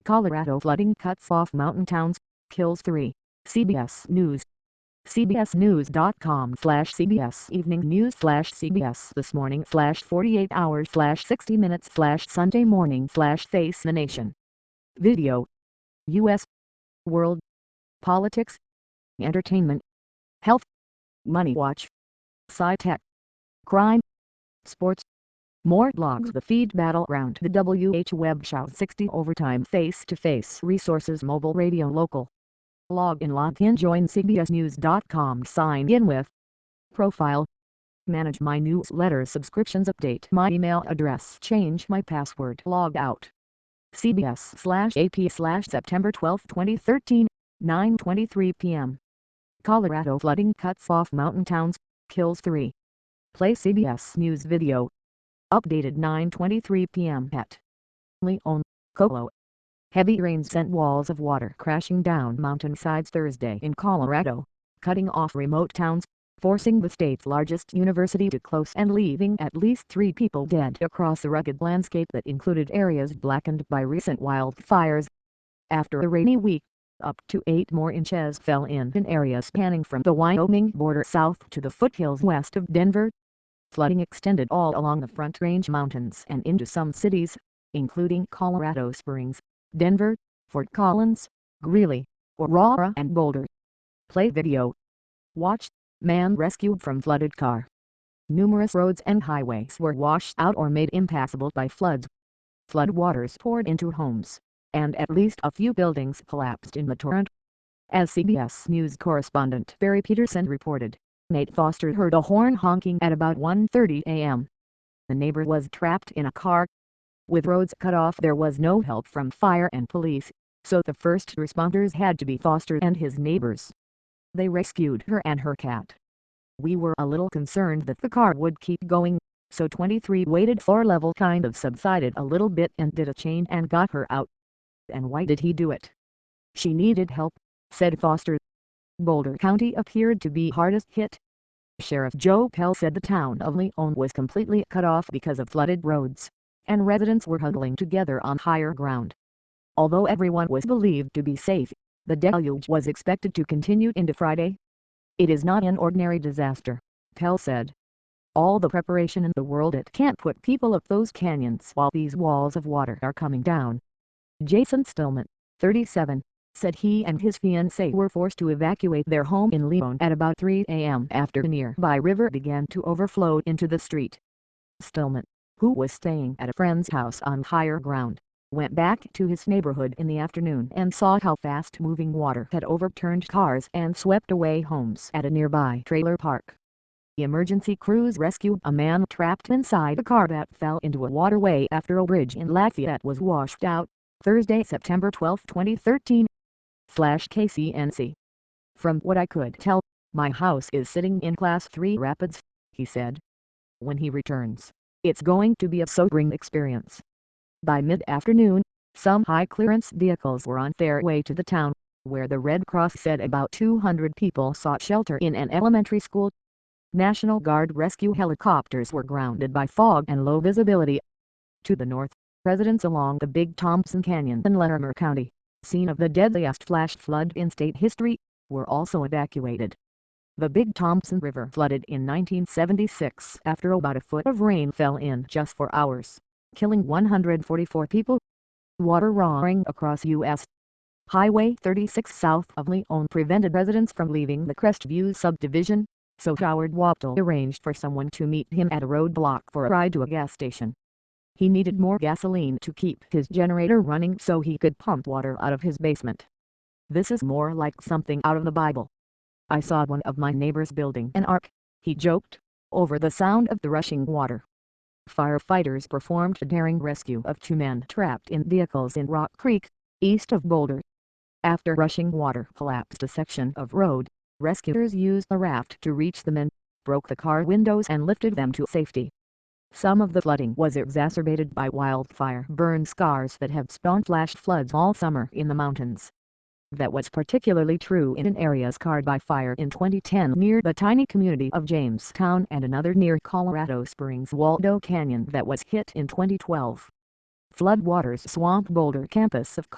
Colorado flooding cuts off mountain towns, kills 3. CBS News. cbsnews.com/CBS Evening News/CBS This Morning/48 Hours/60 Minutes/Sunday Morning/Face the Nation. Video. U.S. World. Politics. Entertainment. Health. Money Watch. Sci-Tech. Crime. Sports. More blogs. The feed battleground. The WH Web Shout 60 Overtime. Face-to-face resources. Mobile radio. Local. Log in. Join cbsnews.com. Sign in with profile. Manage my newsletter subscriptions. Update my email address. Change my password. Log out. CBS/AP/September 12, 2013, 9:23 p.m. Colorado flooding cuts off mountain towns, kills 3. Play CBS News video. Updated 9:23 p.m. at Leon, Colo. Heavy rain sent walls of water crashing down mountainsides Thursday in Colorado, cutting off remote towns, forcing the state's largest university to close and leaving at least 3 people dead across a rugged landscape that included areas blackened by recent wildfires. After a rainy week, up to 8 more inches fell in areas spanning from the Wyoming border south to the foothills west of Denver. Flooding extended all along the Front Range Mountains and into some cities, including Colorado Springs, Denver, Fort Collins, Greeley, Aurora and Boulder. Play video. Watch. Man rescued from flooded car. Numerous roads and highways were washed out or made impassable by floods. Floodwaters poured into homes, and at least a few buildings collapsed in the torrent. As CBS News correspondent Barry Peterson reported, Nate Foster heard a horn honking at about 1:30 a.m. The neighbor was trapped in a car. With roads cut off, there was no help from fire and police, so the first responders had to be Foster and his neighbors. They rescued her and her cat. We were a little concerned that the car would keep going, so 23 waited for level kind of subsided a little bit and did a chain and got her out. And why did he do it? She needed help, said Foster. Boulder County appeared to be hardest hit. Sheriff Joe Pell said the town of Leon was completely cut off because of flooded roads, and residents were huddling together on higher ground. Although everyone was believed to be safe, the deluge was expected to continue into Friday. It is not an ordinary disaster, Pell said. All the preparation in the world, it can't put people up those canyons while these walls of water are coming down. Jason Stillman, 37, said he and his fiancée were forced to evacuate their home in Leon at about 3 a.m. after the nearby river began to overflow into the street. Stillman, who was staying at a friend's house on higher ground, went back to his neighborhood in the afternoon and saw how fast-moving water had overturned cars and swept away homes at a nearby trailer park. The emergency crews rescued a man trapped inside a car that fell into a waterway after a bridge in Lafayette was washed out, Thursday, September 12, 2013. /KCNC. From what I could tell, my house is sitting in Class 3 rapids, he said. When he returns, it's going to be a sobering experience. By mid-afternoon, some high-clearance vehicles were on their way to the town, where the Red Cross said about 200 people sought shelter in an elementary school. National Guard rescue helicopters were grounded by fog and low visibility. To the north, residents along the Big Thompson Canyon in Larimer County, scene of the deadliest flash flood in state history, were also evacuated. The Big Thompson River flooded in 1976 after about a foot of rain fell in just 4 hours, killing 144 people. Water roaring across U.S. Highway 36 south of Leon prevented residents from leaving the Crestview subdivision, so Howard Waptel arranged for someone to meet him at a roadblock for a ride to a gas station. He needed more gasoline to keep his generator running so he could pump water out of his basement. This is more like something out of the Bible. I saw one of my neighbors building an ark, he joked, over the sound of the rushing water. Firefighters performed a daring rescue of 2 men trapped in vehicles in Rock Creek, east of Boulder. After rushing water collapsed a section of road, rescuers used a raft to reach the men, broke the car windows and lifted them to safety. Some of the flooding was exacerbated by wildfire burn scars that have spawned flash floods all summer in the mountains. That was particularly true in areas scarred by fire in 2010 near the tiny community of Jamestown and another near Colorado Springs' Waldo Canyon that was hit in 2012. Floodwaters swamped Boulder campus of